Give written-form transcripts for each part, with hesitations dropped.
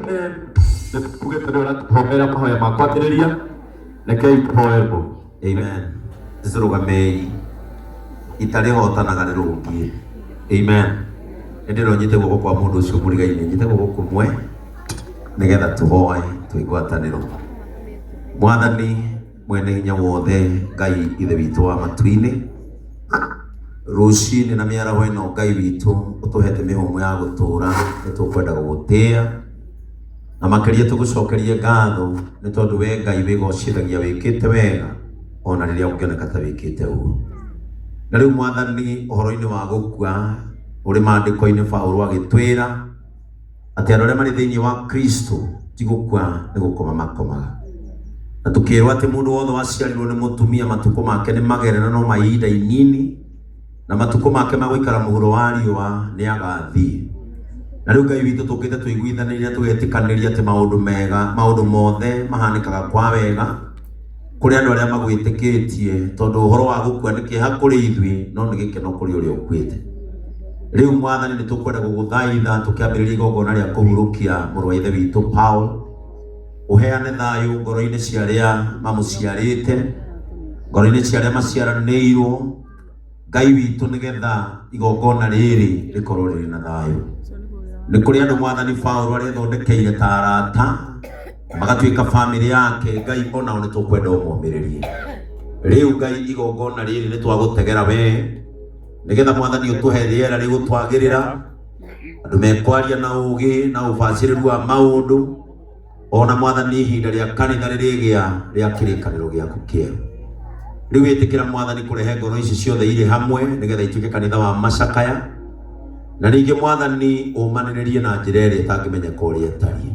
Amen. Nitugetera tuhomera mahoya makwambiriria rekei tuhoerwo. Amen. Turugamei itari hotanaga ni rungi. Amen. Ndiro nyite guko kwa mundu ucio murigaine nyite guko kumwe nigetha tuhoe tuigwataniro. Mwathani mwene hinya wothe Ngai ithe witu wa matu-ini rucini na miaraho ino Ngai witu utuhete mihumo ya gutura nitukwenda gugutia na makiria tugucokerie ngatho ni tondu we Ngai wigocithagia wikite wega ona riria ungioneka ta wikite uguo. Na riu Mwathani uhoro-ini wa gukua uri maandiko-ini Paulo agitwira ati andu aria mari thiini wa Kristo ti gukua ni gukoma makomaga. Na tukirwa ati mundu wothe waciarirwo ni mutumia matuko make ni magere na no mahinda inini na matuko make maguikara muhuro wa riua ni agathii. Na riu Ngai witu tukite tuiguithaniria tugetikaniria ati maundu mega maundu mothe mahanikaga kwa wega kuri andu aria magwitikitie tondu uhoro wa gukua ni kiha kuri ithui no ni gikeno kuri uria ukuite. Riu Mwathani ni tukwenda guguthaitha tukiambiriria igongona ria kuhurukia muru wa ithe witu Paul uheane thayu ngoro-ini cia aria mamuciarite ngoro-ini cia aria maciaranĩirwo Ngai witu nigetha igongona riri rikorwo riri na thayu. Ni kuri andu Mwathani Paulo aria thondekeire ta arata magatuika family yake Ngai onao ni tukwenda umomiririe. Riu Ngai igongona riri ni twagutegera we nigetha Mwathani utuhe riera rigutwagirira andu mekwaria na ugi na ubaciriru wa maundu ona Mwathani ihinda ria kanitha ririgia ria kirikaniro giaku kieru. Riu itikira Mwathani kurehe ngoro ici ciothe iri hamwe nigetha ituike kanitha wa macakaya na ringi Mwathani umaniririe na njira iria itangimenyeka uria itari.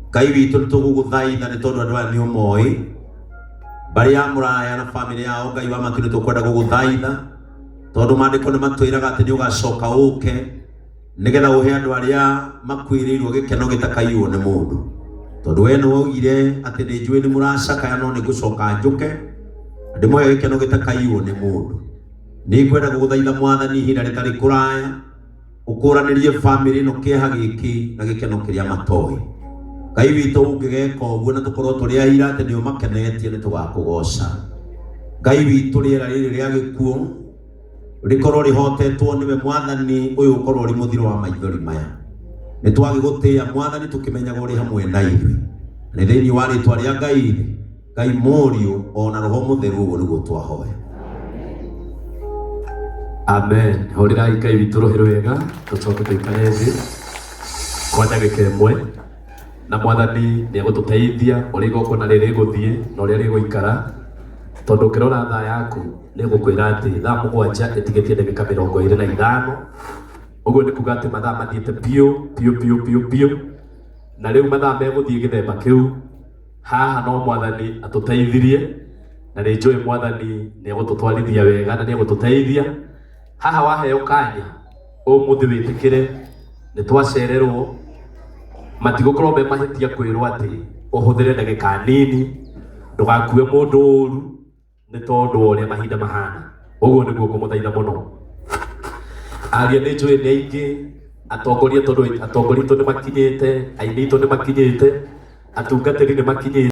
Ngai witu ni tuguguthaitha ni tondu andu aya ni umoi bari ya muraya na family yao Ngai wa matu ni tukwenda guguthaitha tondu maandiko ni matwiraga ati ni ugacoka uke nigetha uhe andu aria makwiriirwo gikeno gitakaiywo ni mundu. Tondu we no ugire ati ni njui ni muracakaya no ni gucoka njuke ndimoya gikeno gitakaiywo ni mundu. Ni kwenda guguthaitha Mwathani ihinda ritari kuraya ukuranirie family no kieha giki na gikeno kiria matoi. Ngai witu ungigeka uguo na tukorwo turi aira ati ni umakenetie ni tugakugoca. Ngai witu riera riri ria gikuo rikorwo rihotetwo niwe Mwathani uyu ukorwo ri muthiro wa maithori maya. Ni twagigutia Mwathani tukimenyaga uri hamwe na ithui ni thiini wa ritwa ria Ngai Muriu ona Roho Mutheru uguo niguo twahoya. Amen. Horirai Ngai witu rohero wega tucoke tuikare thi kwa ndagika imwe na Mwathani ni agututeithia uri igongona riri guthie na uria riguikara tondu ukirora thaa yaku ni gukwira ati thaa 7 itigetie ndagika 25 uguo ni kuga ati mathaa mathiete piu na riu mathaa meguthie githemba kiu haha no Mwathani atuteithirie na ni njui Mwathani ni agututwarithia wega na ni agututeithia haha waheo kanya umuthi witikire ni twacererwo matigukorwo me mahitia kwirwo ati uhuthire ndagika nini ndugakue mundu uru ni tondu uria mahinda mahana. Uguo niguo kumuthaitha muno aria ni njui ni aingi atongoria tondu atongoria tu ni makinyite aini tu ni makinyite atungatiri ni makinyite.